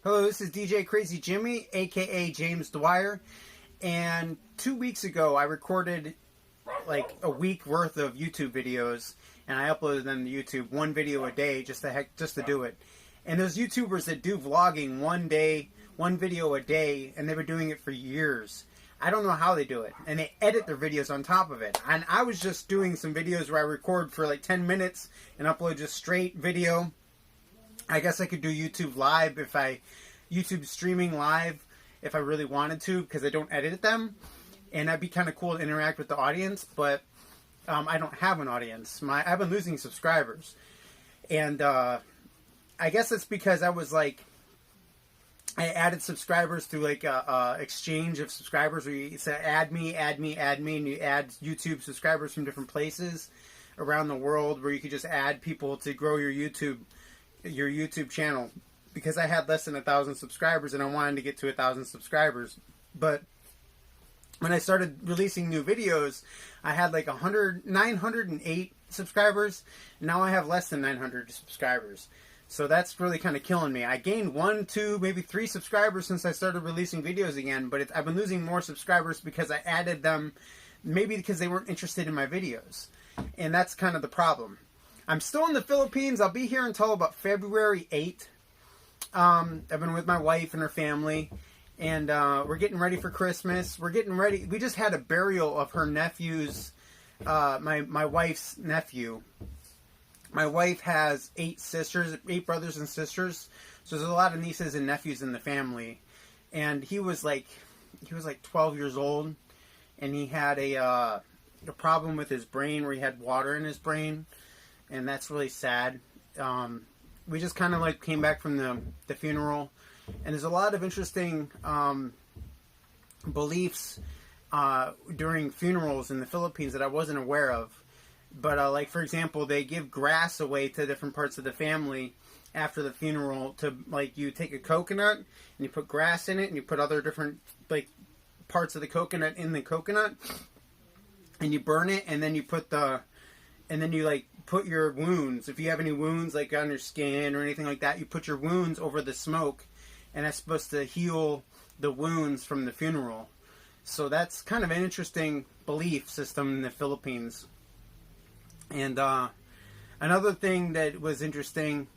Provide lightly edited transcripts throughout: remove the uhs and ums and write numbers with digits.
Hello, this is DJ Crazy Jimmy, aka James Dwyer, and 2 weeks ago I recorded like a week worth of YouTube videos, and I uploaded them to YouTube, one video a day, just to do it. And there's YouTubers that do vlogging one video a day, and they've been doing it for years. I don't know how they do it, and they edit their videos on top of it. And I was just doing some videos where I record for like 10 minutes and upload just straight video. I guess I could do YouTube live YouTube streaming live if I really wanted to, because I don't edit them, and that'd be kind of cool to interact with the audience. But I don't have an audience. I've been losing subscribers, and I guess it's because I added subscribers through like a exchange of subscribers where you say add me, and you add YouTube subscribers from different places around the world, where you could just add people to grow your YouTube channel, because I had less than 1,000 subscribers and I wanted to get to 1,000 subscribers. But when I started releasing new videos, I had like 908 subscribers. Now I have less than 900 subscribers. So that's really kind of killing me. I gained 1, 2, maybe 3 subscribers since I started releasing videos again, but I've been losing more subscribers because I added them, maybe because they weren't interested in my videos. And that's kind of the problem. I'm still in the Philippines. I'll be here until about February 8th. I've been with my wife and her family, and we're getting ready for Christmas. We're getting ready. We just had a burial of her nephew's, my wife's nephew. My wife has 8 brothers and sisters. So there's a lot of nieces and nephews in the family. And he was like 12 years old, and he had a problem with his brain where he had water in his brain. And that's really sad. We just kind of like came back from the funeral, and there's a lot of interesting beliefs during funerals in the Philippines that I wasn't aware of. But like, for example, they give grass away to different parts of the family after the funeral. To like, you take a coconut and you put grass in it, and you put other different like parts of the coconut in the coconut, and you burn it, and then you put your wounds, if you have any wounds like on your skin or anything like that, you put your wounds over the smoke, and that's supposed to heal the wounds from the funeral. So that's kind of an interesting belief system in the Philippines. And another thing that was interesting,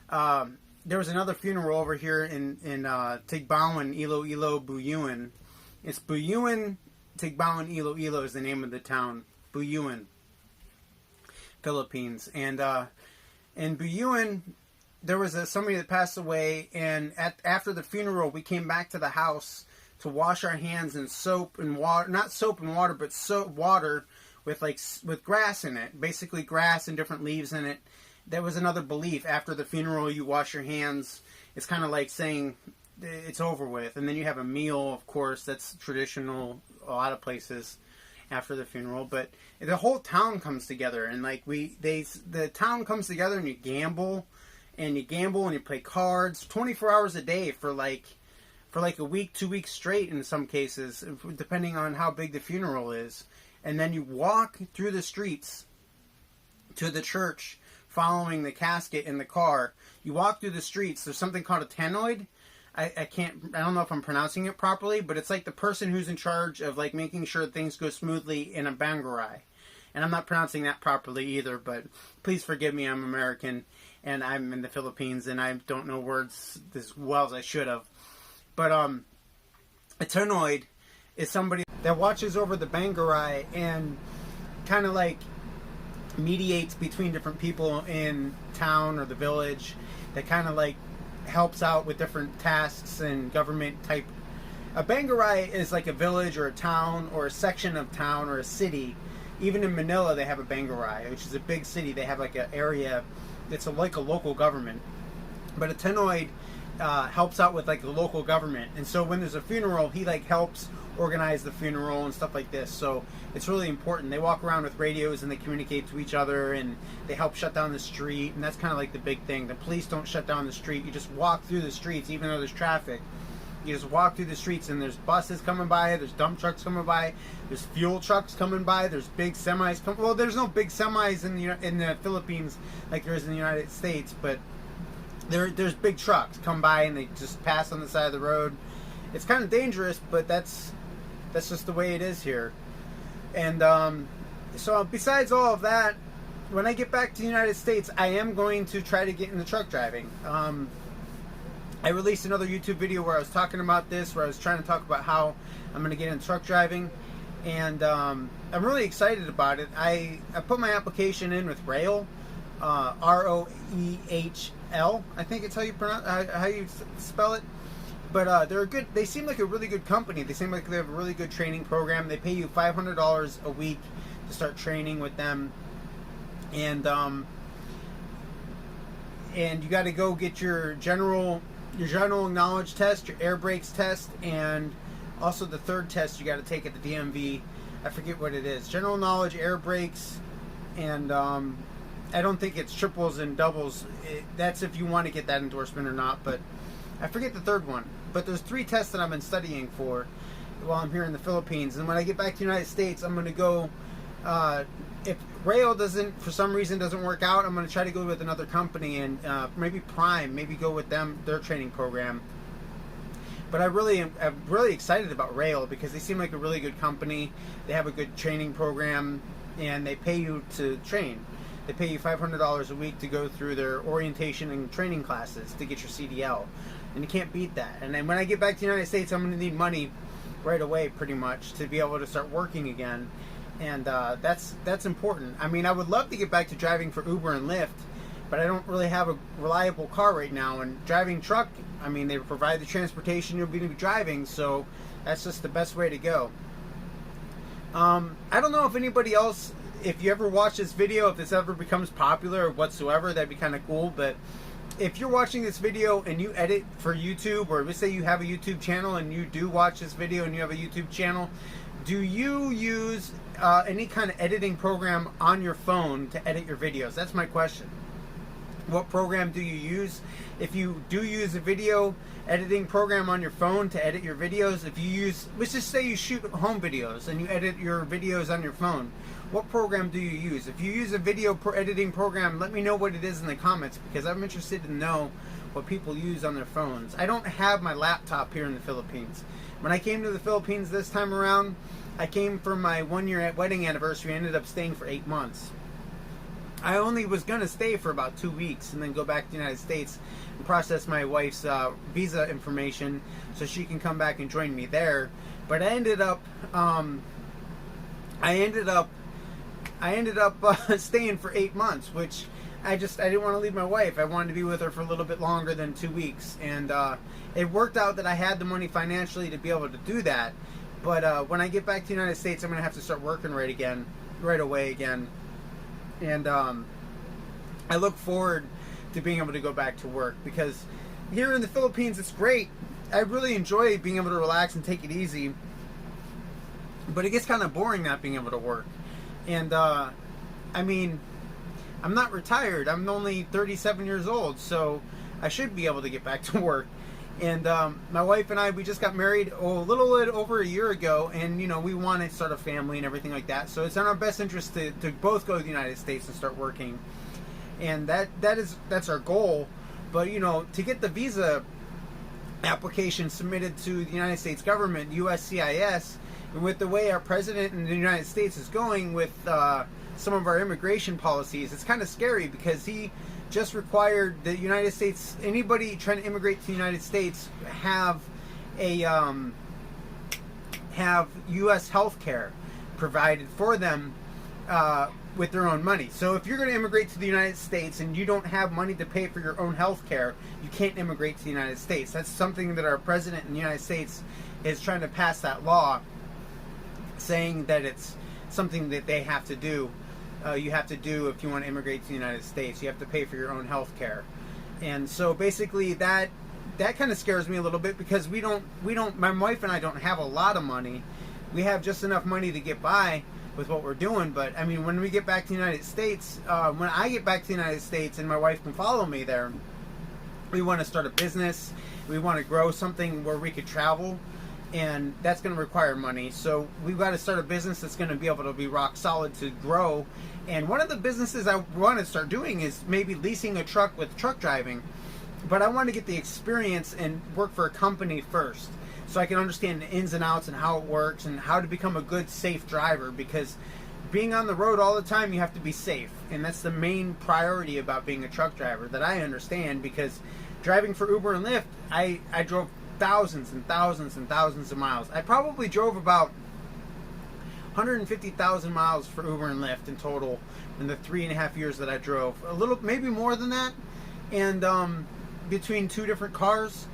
there was another funeral over here in Tigbawan, Iloilo, Buyuan. It's Buyuan, Tigbawan, Iloilo is the name of the town. Buyuan, Philippines. And in Buyuan, there was somebody that passed away, and after the funeral, we came back to the house to wash our hands in soap and water, not soap and water, but water with grass in it, basically grass and different leaves in it. There was another belief: after the funeral, you wash your hands. It's kind of like saying it's over with, and then you have a meal. Of course, that's traditional a lot of places after the funeral, but the whole town comes together, and like the town comes together, and you gamble and you play cards 24 hours a day for like a week, 2 weeks straight in some cases, depending on how big the funeral is. And then you walk through the streets to the church following the casket in the car. You walk through the streets. There's something called a tannoy. I don't know if I'm pronouncing it properly, but it's like the person who's in charge of like making sure things go smoothly in a barangay. And I'm not pronouncing that properly either, but please forgive me. I'm American, and I'm in the Philippines, and I don't know words as well as I should have. But a tannoy is somebody that watches over the barangay and kind of like mediates between different people in town or the village, that kind of like helps out with different tasks and government type. A barangay is like a village or a town or a section of town or a city. Even in Manila, they have a barangay, which is a big city. They have like an area that's like a local government. But a tannoy helps out with like the local government, and so when there's a funeral, he like helps organize the funeral and stuff like this. So it's really important. They walk around with radios and they communicate to each other, and they help shut down the street, and that's kind of like the big thing. The police don't shut down the street. You just walk through the streets even though there's traffic. You just walk through the streets, and there's buses coming by, there's dump trucks coming by, there's fuel trucks coming by, there's big semis coming. Well, there's no big semis in the Philippines like there is in the United States, but there's big trucks come by and they just pass on the side of the road. It's kind of dangerous, but that's just the way it is here. And so besides all of that, when I get back to the United States, I am going to try to get into truck driving. I released another YouTube video where I was talking about this, where I was trying to talk about how I'm going to get into truck driving, and I'm really excited about it. I put my application in with Rail, Roehl, I think it's how you pronounce, how you spell it. But they're a good. They seem like a really good company. They seem like they have a really good training program. They pay you $500 a week to start training with them, and you got to go get your general knowledge test, your air brakes test, and also the third test you got to take at the DMV. I forget what it is. General knowledge, air brakes, and I don't think it's triples and doubles. That's if you want to get that endorsement or not, but I forget the third one. But there's 3 tests that I've been studying for while I'm here in the Philippines. And when I get back to the United States, I'm going to go, if Rail for some reason doesn't work out, I'm going to try to go with another company, and maybe Prime, maybe go with them, their training program. But I'm really excited about Rail because they seem like a really good company. They have a good training program, and they pay you to train. They pay you $500 a week to go through their orientation and training classes to get your CDL. And you can't beat that. And then when I get back to the United States, I'm going to need money right away, pretty much, to be able to start working again. And that's important. I mean, I would love to get back to driving for Uber and Lyft, but I don't really have a reliable car right now. And driving truck, I mean, they provide the transportation you'll be driving, so that's just the best way to go. I don't know if anybody else, if you ever watch this video, if this ever becomes popular or whatsoever, that'd be kind of cool. But if you're watching this video and you edit for YouTube, or let's say you have a YouTube channel and you do watch this video and you have a YouTube channel, do you use any kind of editing program on your phone to edit your videos? That's my question. What program do you use? If you do use a video editing program on your phone to edit your videos, if you use, let's just say you shoot home videos and you edit your videos on your phone, what program do you use? If you use a video editing program, let me know what it is in the comments, because I'm interested to know what people use on their phones. I don't have my laptop here in the Philippines. When I came to the Philippines this time around, I came for my 1-year wedding anniversary. I ended up staying for 8 months. I only was going to stay for about 2 weeks and then go back to the United States and process my wife's visa information so she can come back and join me there. But I ended up staying for 8 months, which I didn't want to leave my wife. I wanted to be with her for a little bit longer than 2 weeks, and it worked out that I had the money financially to be able to do that. But when I get back to the United States, I'm going to have to start working right away again. And I look forward to being able to go back to work, because here in the Philippines, it's great. I really enjoy being able to relax and take it easy, but it gets kind of boring not being able to work. And I mean, I'm not retired. I'm only 37 years old, so I should be able to get back to work. And my wife and I, we just got married a little bit over a year ago, and you know, we want to start a family and everything like that. So it's in our best interest to both go to the United States and start working, and that's our goal. But you know, to get the visa application submitted to the United States government, USCIS, and with the way our president in the United States is going with some of our immigration policies, it's kind of scary, because he just required the United States, anybody trying to immigrate to the United States, have U.S. health care provided for them with their own money. So if you're going to immigrate to the United States and you don't have money to pay for your own health care, you can't immigrate to the United States. That's something that our president in the United States is trying to pass that law, saying that it's something that they have to do. You have to do if you want to immigrate to the United States. You have to pay for your own health care. And so basically that kind of scares me a little bit, because we don't, my wife and I don't have a lot of money. We have just enough money to get by with what we're doing. But I mean, when we get back to the United States, when I get back to the United States and my wife can follow me there, we want to start a business. We want to grow something where we could travel, and that's going to require money. So we've got to start a business that's going to be able to be rock solid to grow. And one of the businesses I want to start doing is maybe leasing a truck with truck driving, but I want to get the experience and work for a company first, so I can understand the ins and outs and how it works and how to become a good, safe driver. Because being on the road all the time, you have to be safe, and that's the main priority about being a truck driver that I understand. Because driving for Uber and Lyft, I drove thousands and thousands and thousands of miles. I probably drove about 150,000 miles for Uber and Lyft in total in the 3.5 years that I drove. A little, maybe more than that, and between two different cars.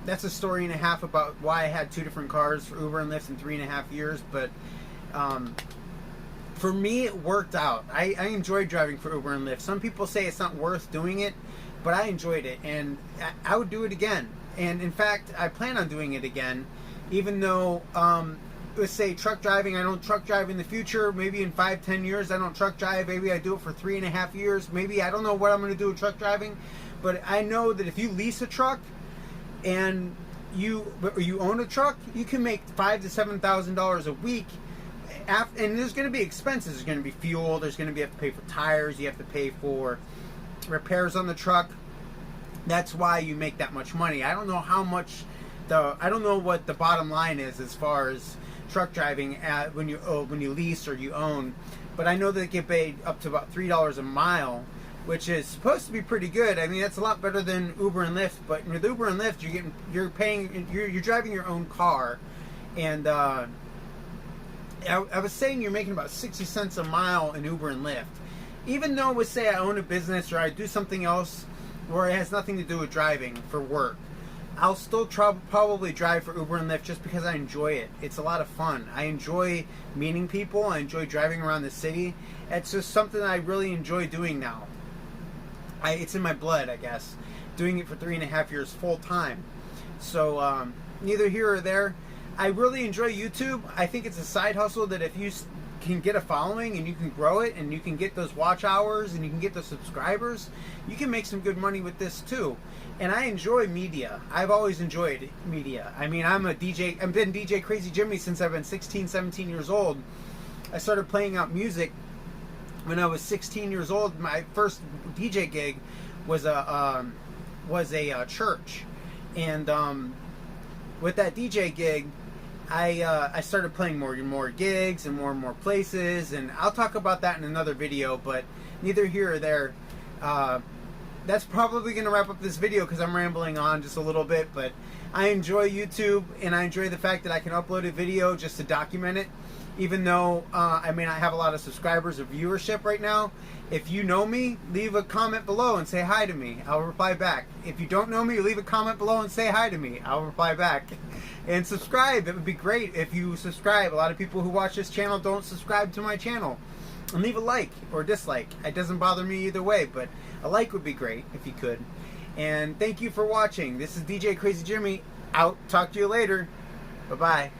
That's a story and a half about why I had two different cars for Uber and Lyft in 3.5 years. But for me, it worked out. I enjoyed driving for Uber and Lyft. Some people say it's not worth doing it, but I enjoyed it, and I would do it again. And in fact, I plan on doing it again, even though, let's say truck driving, I don't truck drive in the future. Maybe in 5-10 years, I don't truck drive. Maybe I do it for 3.5 years. Maybe I don't know what I'm going to do with truck driving, but I know that if you lease a truck and you own a truck, you can make $5,000 to $7,000 a week. And there's going to be expenses. There's going to be fuel. There's going to have to pay for tires. You have to pay for repairs on the truck. That's why you make that much money. I don't know how much I don't know what the bottom line is as far as truck driving when you lease or you own, but I know that they get paid up to about $3 a mile, which is supposed to be pretty good. I mean, that's a lot better than Uber and Lyft. But with Uber and Lyft, you're driving your own car, and I was saying you're making about 60 cents a mile in Uber and Lyft. Even though, let's say I own a business or I do something else where it has nothing to do with driving for work, I'll still probably drive for Uber and Lyft just because I enjoy it. It's a lot of fun. I enjoy meeting people. I enjoy driving around the city. It's just something I really enjoy doing now. It's in my blood, I guess. Doing it for 3.5 years full time. So neither here or there. I really enjoy YouTube. I think it's a side hustle that if you can get a following and you can grow it and you can get those watch hours and you can get those subscribers, you can make some good money with this too. And I enjoy media. I've always enjoyed media. I mean, I'm a DJ. I've been DJ Crazy Jimmy since I've been 16, 17 years old. I started playing out music when I was 16 years old. My first DJ gig was a church, and with that DJ gig, I started playing more and more gigs and more places, and I'll talk about that in another video. But neither here or there. That's probably going to wrap up this video because I'm rambling on just a little bit, but I enjoy YouTube, and I enjoy the fact that I can upload a video just to document it, even though I may not have a lot of subscribers or viewership right now. If you know me, leave a comment below and say hi to me. I'll reply back. If you don't know me, leave a comment below and say hi to me. I'll reply back. And subscribe. It would be great if you subscribe. A lot of people who watch this channel don't subscribe to my channel. And leave a like or dislike. It doesn't bother me either way, but a like would be great if you could. And thank you for watching. This is DJ Crazy Jimmy out. Talk to you later. Bye-bye.